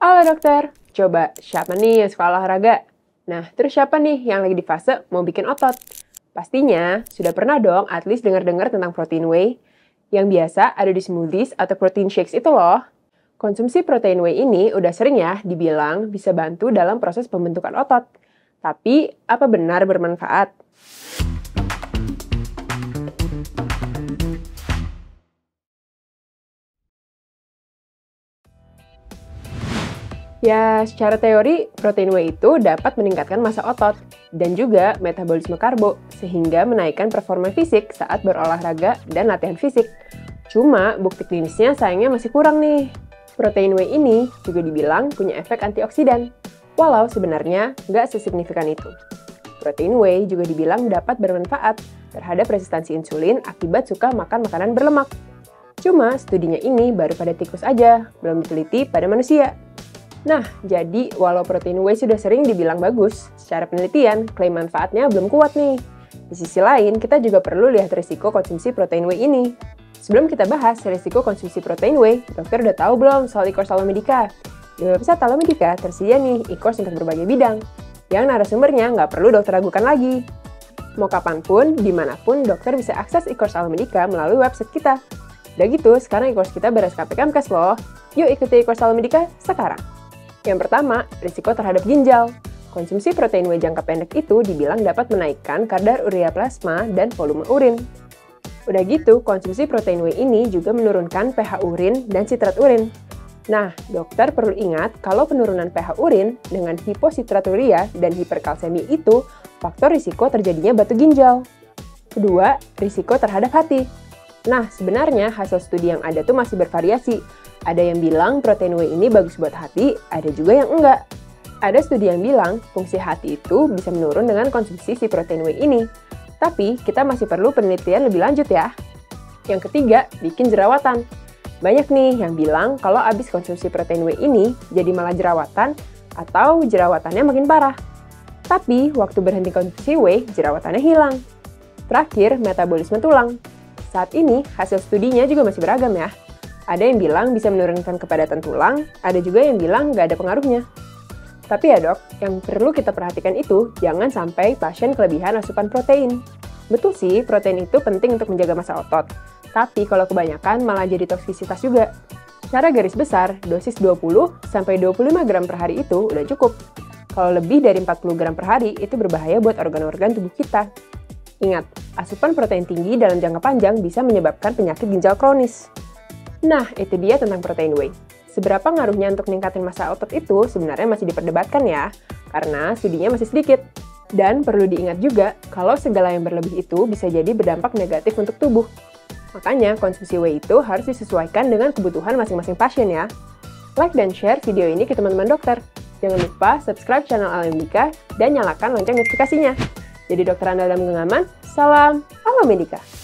Halo dokter, coba siapa nih yang suka olahraga? Nah, terus siapa nih yang lagi di fase mau bikin otot? Pastinya sudah pernah dong at least dengar-dengar tentang protein whey yang biasa ada di smoothies atau protein shakes itu loh. Konsumsi protein whey ini udah sering ya dibilang bisa bantu dalam proses pembentukan otot. Tapi, apa benar bermanfaat? Ya, secara teori, protein whey itu dapat meningkatkan massa otot dan juga metabolisme karbo, sehingga menaikkan performa fisik saat berolahraga dan latihan fisik. Cuma, bukti klinisnya sayangnya masih kurang nih. Protein whey ini juga dibilang punya efek antioksidan, walau sebenarnya nggak sesignifikan itu. Protein whey juga dibilang dapat bermanfaat terhadap resistansi insulin akibat suka makan makanan berlemak. Cuma, studinya ini baru pada tikus aja, belum diteliti pada manusia. Nah, jadi walau protein whey sudah sering dibilang bagus, secara penelitian, klaim manfaatnya belum kuat nih. Di sisi lain, kita juga perlu lihat risiko konsumsi protein whey ini. Sebelum kita bahas risiko konsumsi protein whey, dokter udah tahu belum soal e-course Alomedica? Di website Alomedica tersedia nih e-course untuk berbagai bidang, yang narasumbernya nggak perlu dokter ragukan lagi. Mau kapanpun, dimanapun, dokter bisa akses e-course Alomedica melalui website kita. Udah gitu, sekarang e-course kita ber-SKP Kemkes loh. Yuk ikuti e-course Alomedica sekarang! Yang pertama, risiko terhadap ginjal. Konsumsi protein whey jangka pendek itu dibilang dapat menaikkan kadar urea plasma dan volume urin. Udah gitu, konsumsi protein whey ini juga menurunkan pH urin dan sitrat urin. Nah, dokter perlu ingat kalau penurunan pH urin dengan hipositraturia dan hiperkalsemi itu faktor risiko terjadinya batu ginjal. Kedua, risiko terhadap hati. Nah, sebenarnya hasil studi yang ada tuh masih bervariasi. Ada yang bilang protein whey ini bagus buat hati, ada juga yang enggak. Ada studi yang bilang fungsi hati itu bisa menurun dengan konsumsi si protein whey ini. Tapi kita masih perlu penelitian lebih lanjut ya. Yang ketiga, bikin jerawatan. Banyak nih yang bilang kalau abis konsumsi protein whey ini jadi malah jerawatan atau jerawatannya makin parah. Tapi waktu berhenti konsumsi whey, jerawatannya hilang. Terakhir, metabolisme tulang. Saat ini hasil studinya juga masih beragam ya. Ada yang bilang bisa menurunkan kepadatan tulang, ada juga yang bilang nggak ada pengaruhnya. Tapi ya dok, yang perlu kita perhatikan itu jangan sampai pasien kelebihan asupan protein. Betul sih, protein itu penting untuk menjaga massa otot. Tapi kalau kebanyakan malah jadi toksisitas juga. Secara garis besar, dosis 20-25 gram per hari itu udah cukup. Kalau lebih dari 40 gram per hari, itu berbahaya buat organ-organ tubuh kita. Ingat, asupan protein tinggi dalam jangka panjang bisa menyebabkan penyakit ginjal kronis. Nah, itu dia tentang protein whey. Seberapa ngaruhnya untuk meningkatkan massa otot itu sebenarnya masih diperdebatkan ya, karena studinya masih sedikit. Dan perlu diingat juga, kalau segala yang berlebih itu bisa jadi berdampak negatif untuk tubuh. Makanya, konsumsi whey itu harus disesuaikan dengan kebutuhan masing-masing pasien ya. Like dan share video ini ke teman-teman dokter. Jangan lupa subscribe channel Alomedica dan nyalakan lonceng notifikasinya. Jadi dokter andal dalam genggaman, salam Alomedica!